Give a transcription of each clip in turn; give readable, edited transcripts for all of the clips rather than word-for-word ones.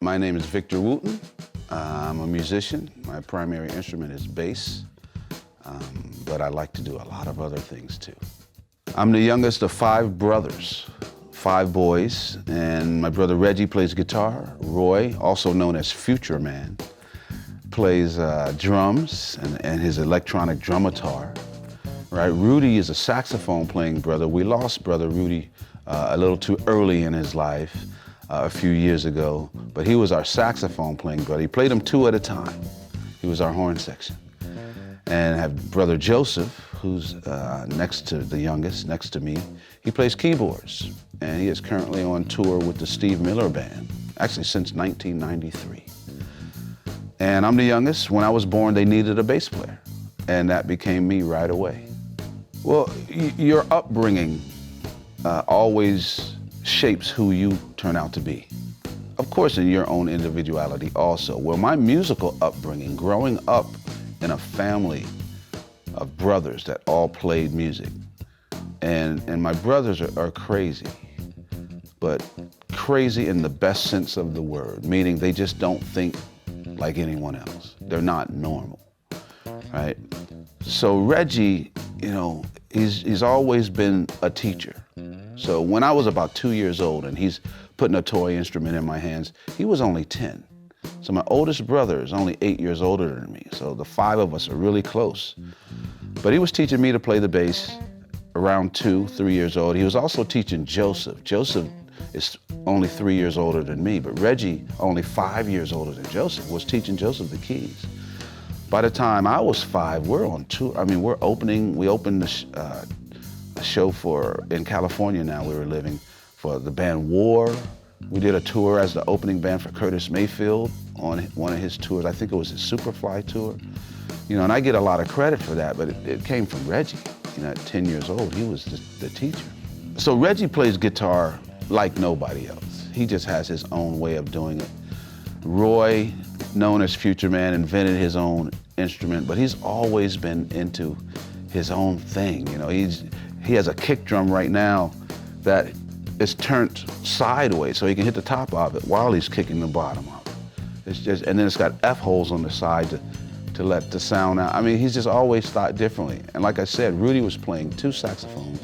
My name is Victor Wooten. I'm a musician. My primary instrument is bass, but I like to do a lot of other things too. I'm the youngest of 5 brothers, 5 boys, and my brother Reggie plays guitar. Roy, also known as Future Man, plays drums and his electronic drumatar. Right? Rudy is a saxophone playing brother. We lost brother Rudy a little too early in his life a few years ago, but he was our saxophone playing brother. He played them 2 at a time. He was our horn section. And I have brother Joseph, who's next to the youngest, next to me. He plays keyboards, and he is currently on tour with the Steve Miller Band, actually since 1993. And I'm the youngest. When I was born, they needed a bass player, and that became me right away. Well, your upbringing always shapes who you turn out to be. Of course, in your own individuality also. Well, my musical upbringing, growing up in a family of brothers that all played music, and my brothers are crazy, but crazy in the best sense of the word, meaning they just don't think like anyone else. They're not normal, right? So Reggie, you know, he's always been a teacher. So when I was about 2 years old and he's putting a toy instrument in my hands, he was only 10. So my oldest brother is only 8 years older than me. So the 5 of us are really close. But he was teaching me to play the bass around 2, 3 years old. He was also teaching Joseph. Joseph is only 3 years older than me, but Reggie, only 5 years older than Joseph, was teaching Joseph the keys. By the time I was 5, we're on tour. I mean, we opened a show in California now we were living for the band War. We did a tour as the opening band for Curtis Mayfield on one of his tours. I think it was his Superfly tour. You know, and I get a lot of credit for that, but it came from Reggie. You know, at 10 years old, he was the teacher. So Reggie plays guitar like nobody else. He just has his own way of doing it. Roy, known as Future Man, invented his own instrument, but he's always been into his own thing. You know, he has a kick drum right now that is turned sideways so he can hit the top of it while he's kicking the bottom of it. It's just, and then it's got F holes on the side to let the sound out. I mean, he's just always thought differently. And like I said, Rudy was playing 2 saxophones.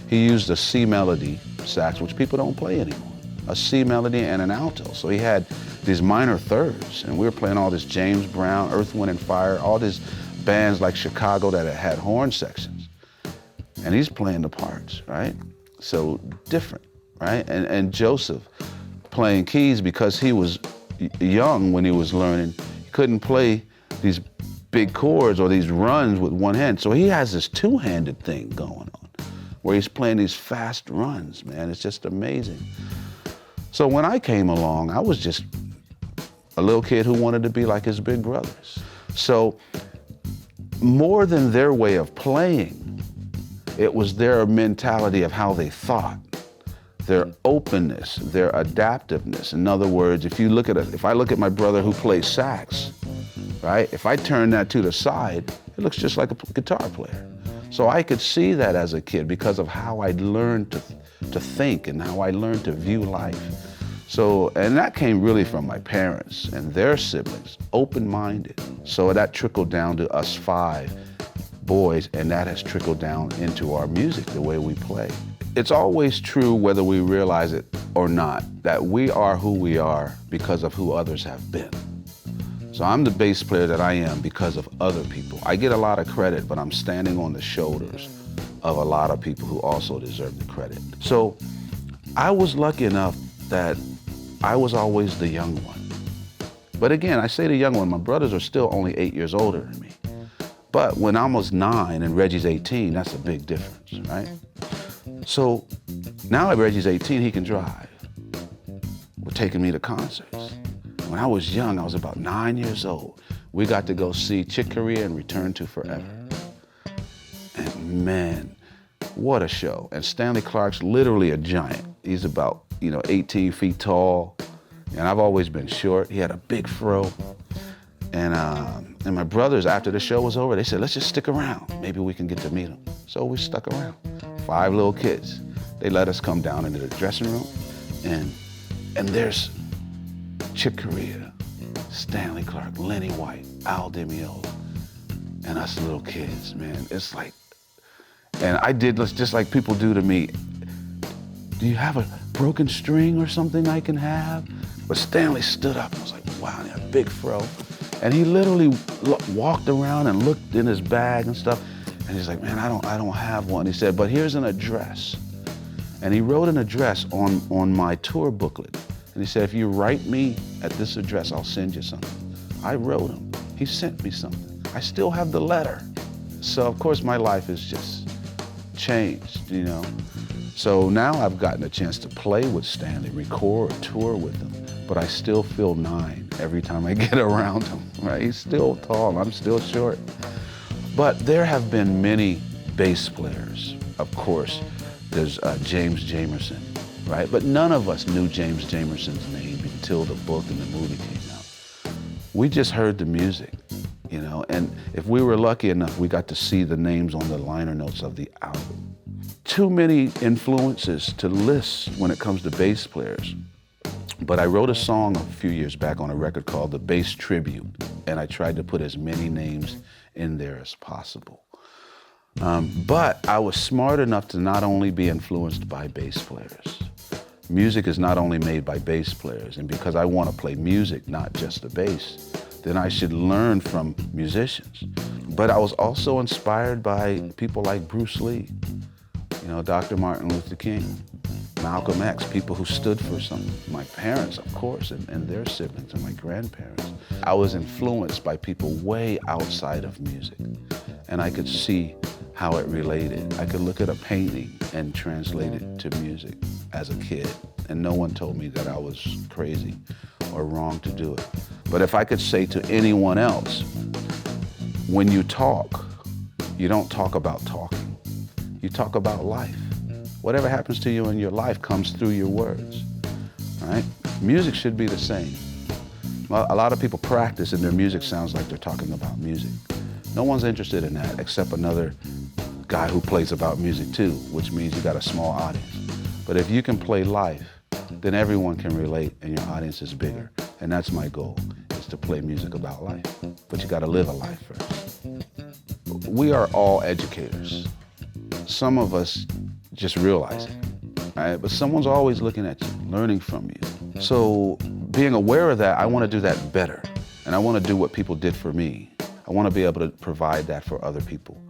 He used a C melody sax, which people don't play anymore. A C melody and an alto. So he had these minor thirds, and we were playing all this James Brown, Earth, Wind and Fire, all these bands like Chicago that had horn sections. And he's playing the parts, right? So different, right? And Joseph playing keys because he was young when he was learning. He couldn't play these big chords or these runs with one hand. So he has this 2-handed thing going on where he's playing these fast runs, man. It's just amazing. So when I came along, I was just a little kid who wanted to be like his big brothers. So more than their way of playing, it was their mentality of how they thought, their openness, their adaptiveness. In other words, if I look at my brother who plays sax, right? If I turn that to the side, it looks just like a guitar player. So I could see that as a kid because of how I learned to think and how I learned to view life. So, and that came really from my parents and their siblings, open-minded. So that trickled down to us 5 boys, and that has trickled down into our music, the way we play. It's always true, whether we realize it or not, that we are who we are because of who others have been. So I'm the bass player that I am because of other people. I get a lot of credit, but I'm standing on the shoulders of a lot of people who also deserve the credit. So I was lucky enough that I was always the young one. But again, I say the young one, my brothers are still only 8 years older than me. But when I'm almost 9 and Reggie's 18, that's a big difference, right? So now that Reggie's 18, he can drive. We're taking me to concerts. When I was young, I was about 9 years old. We got to go see Chick Corea and Return to Forever. And man, what a show. And Stanley Clarke's literally a giant. He's about, 18 feet tall. And I've always been short. He had a big fro. And my brothers, after the show was over, they said, let's just stick around. Maybe we can get to meet him. So we stuck around. 5 little kids. They let us come down into the dressing room. And there's Chick Corea, Stanley Clarke, Lenny White, Al Di Meola, and us little kids, man. It's like, and I did just like people do to me. Do you have a broken string or something I can have? But Stanley stood up and was like, wow, he had a big fro. And he literally walked around and looked in his bag and stuff. And he's like, man, I don't have one. He said, but here's an address. And he wrote an address on my tour booklet. And he said, if you write me at this address, I'll send you something. I wrote him. He sent me something. I still have the letter. So of course my life has just changed, you know. So now I've gotten a chance to play with Stanley, record, tour with him, but I still feel 9 every time I get around him, right? He's still tall, I'm still short. But there have been many bass players, of course. There's James Jamerson, right? But none of us knew James Jamerson's name until the book and the movie came out. We just heard the music, you know, and if we were lucky enough, we got to see the names on the liner notes of the album. Too many influences to list when it comes to bass players. But I wrote a song a few years back on a record called The Bass Tribute, and I tried to put as many names in there as possible. But I was smart enough to not only be influenced by bass players. Music is not only made by bass players, and because I want to play music, not just the bass, then I should learn from musicians. But I was also inspired by people like Bruce Lee, you know, Dr. Martin Luther King, Malcolm X, people who stood for something. My parents, of course, and their siblings and my grandparents. I was influenced by people way outside of music, and I could see how it related. I could look at a painting and translate it to music as a kid, and no one told me that I was crazy or wrong to do it. But if I could say to anyone else, when you talk, you don't talk about talking. You talk about life. Whatever happens to you in your life comes through your words, right? Music should be the same. A lot of people practice and their music sounds like they're talking about music. No one's interested in that except another guy who plays about music too, which means you got a small audience. But if you can play life, then everyone can relate and your audience is bigger. And that's my goal, is to play music about life. But you got to live a life first. We are all educators. Some of us just realize it, right? But someone's always looking at you, learning from you. So being aware of that, I want to do that better. And I want to do what people did for me. I want to be able to provide that for other people.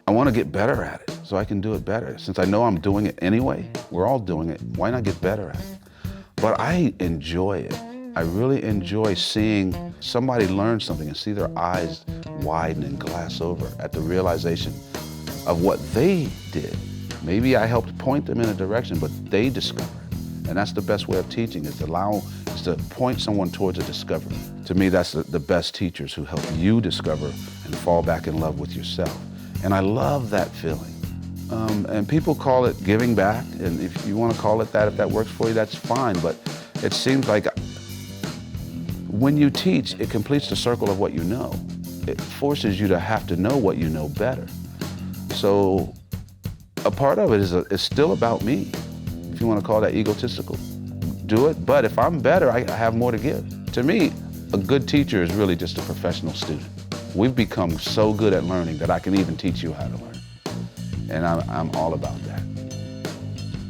I want to get better at it so I can do it better. Since I know I'm doing it anyway, we're all doing it, why not get better at it? But I enjoy it. I really enjoy seeing somebody learn something and see their eyes widen and glass over at the realization of what they did. Maybe I helped point them in a direction, but they discovered. And that's the best way of teaching, is to point someone towards a discovery. To me, that's the best teachers, who help you discover and fall back in love with yourself. And I love that feeling. And people call it giving back, and if you want to call it that, if that works for you, that's fine. But it seems like when you teach, it completes the circle of what you know. It forces you to have to know what you know better. So a part of it is still about me. If you want to call that egotistical, do it. But if I'm better, I have more to give. To me, a good teacher is really just a professional student. We've become so good at learning that I can even teach you how to learn. And I'm all about that.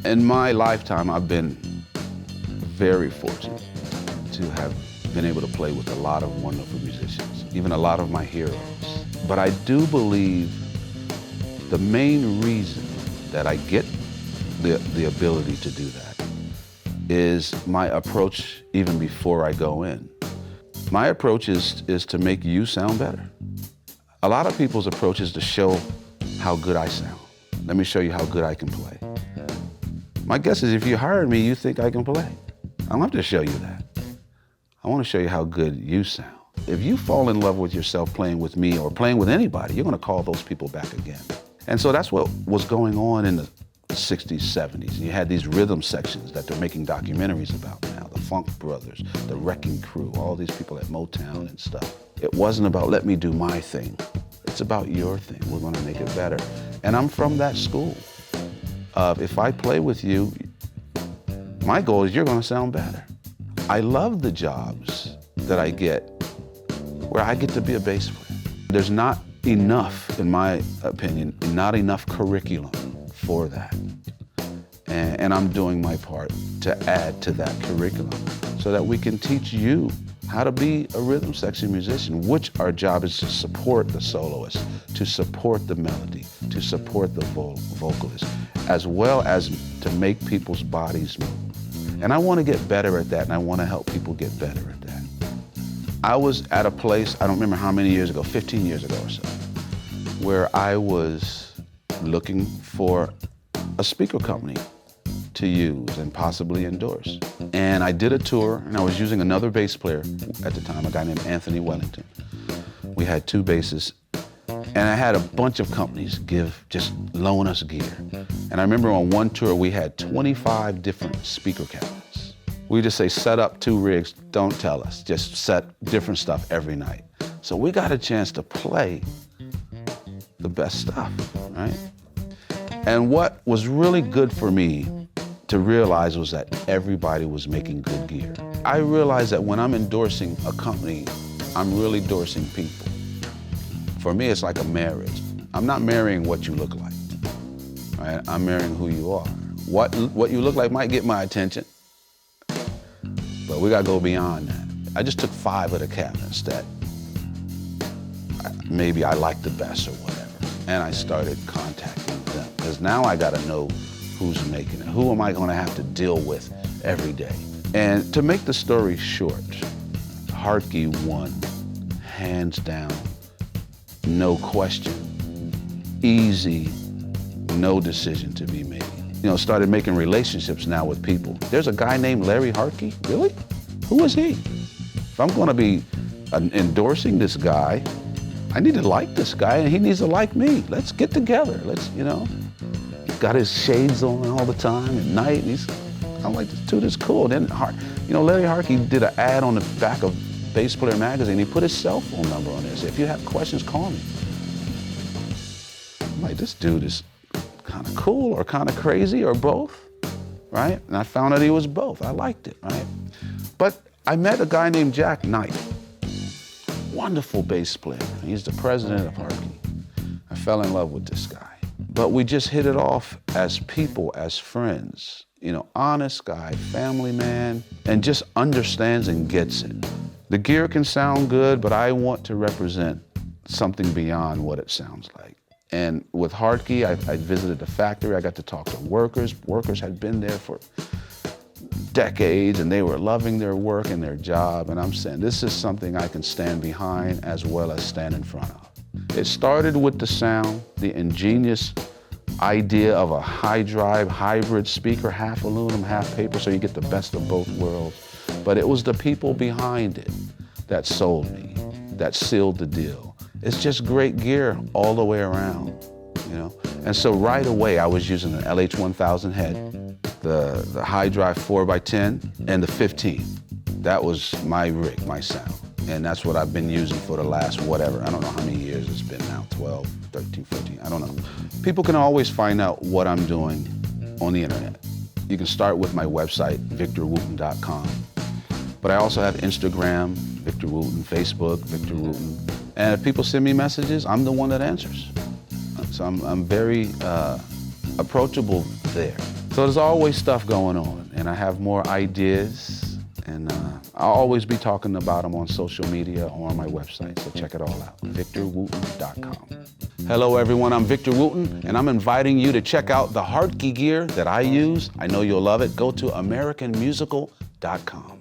In my lifetime, I've been very fortunate to have been able to play with a lot of wonderful musicians, even a lot of my heroes. But I do believe the main reason that I get the ability to do that is my approach even before I go in. My approach is to make you sound better. A lot of people's approach is to show how good I sound. Let me show you how good I can play. My guess is if you hired me, you think I can play. I don't have to show you that. I want to show you how good you sound. If you fall in love with yourself playing with me or playing with anybody, you're going to call those people back again. And so that's what was going on in the 60s, 70s. You had these rhythm sections that they're making documentaries about now, the Funk Brothers, the Wrecking Crew, all these people at Motown and stuff. It wasn't about let me do my thing. It's about your thing. We're going to make it better. And I'm from that school. If I play with you, my goal is you're going to sound better. I love the jobs that I get where I get to be a bass player. There's not enough, in my opinion, not enough curriculum for that. And I'm doing my part to add to that curriculum so that we can teach you how to be a rhythm section musician, which our job is to support the soloist, to support the melody, to support the vocalist, as well as to make people's bodies move. And I want to get better at that, and I want to help people get better at that. I was at a place, I don't remember how many years ago, 15 years ago or so, where I was looking for a speaker company to use and possibly endorse. And I did a tour, and I was using another bass player at the time, a guy named Anthony Wellington. We had 2 basses, and I had a bunch of companies just loan us gear. And I remember on one tour, we had 25 different speaker cabinets. We just say, set up 2 rigs, don't tell us, just set different stuff every night. So we got a chance to play the best stuff, right? And what was really good for me to realize was that everybody was making good gear. I realized that when I'm endorsing a company, I'm really endorsing people. For me, it's like a marriage. I'm not marrying what you look like, right? I'm marrying who you are. What you look like might get my attention, but we gotta go beyond that. I just took 5 of the cabinets that maybe I liked the best or whatever, and I started contacting them, because now I gotta know who's making it. Who am I gonna have to deal with every day? And to make the story short, Hartke won, hands down, no question, easy, no decision to be made. You know, started making relationships now with people. There's a guy named Larry Hartke, really? Who is he? If I'm gonna be endorsing this guy, I need to like this guy and he needs to like me. Let's get together, you know. Got his shades on all the time at night. I'm like, this dude is cool. Then, Larry Hartke did an ad on the back of Bass Player magazine. He put his cell phone number on there. Said, if you have questions, call me. I'm like, this dude is kind of cool or kind of crazy or both, right? And I found out he was both. I liked it, right? But I met a guy named Jack Knight, wonderful bass player. He's the president of Hartke. I fell in love with this guy. But we just hit it off as people, as friends. You know, honest guy, family man, and just understands and gets it. The gear can sound good, but I want to represent something beyond what it sounds like. And with Hartke, I visited the factory. I got to talk to workers. Workers had been there for decades, and they were loving their work and their job. And I'm saying, this is something I can stand behind as well as stand in front of. It started with the sound, the ingenious idea of a high drive hybrid speaker, half aluminum, half paper, so you get the best of both worlds. But it was the people behind it that sold me, that sealed the deal. It's just great gear all the way around, you know? And so right away, I was using an LH1000 head, the high drive 4x10, and the 15. That was my rig, my sound. And that's what I've been using for the last whatever. I don't know how many years it's been now, 12, 13, 14, I don't know. People can always find out what I'm doing on the internet. You can start with my website, victorwooten.com. But I also have Instagram, Victor Wooten, Facebook, Victor Wooten. And if people send me messages, I'm the one that answers. So I'm very approachable there. So there's always stuff going on, and I have more ideas. And I'll always be talking about them on social media or on my website, so check it all out, victorwooten.com. Hello everyone, I'm Victor Wooten, and I'm inviting you to check out the Hartke gear that I use. I know you'll love it. Go to americanmusical.com.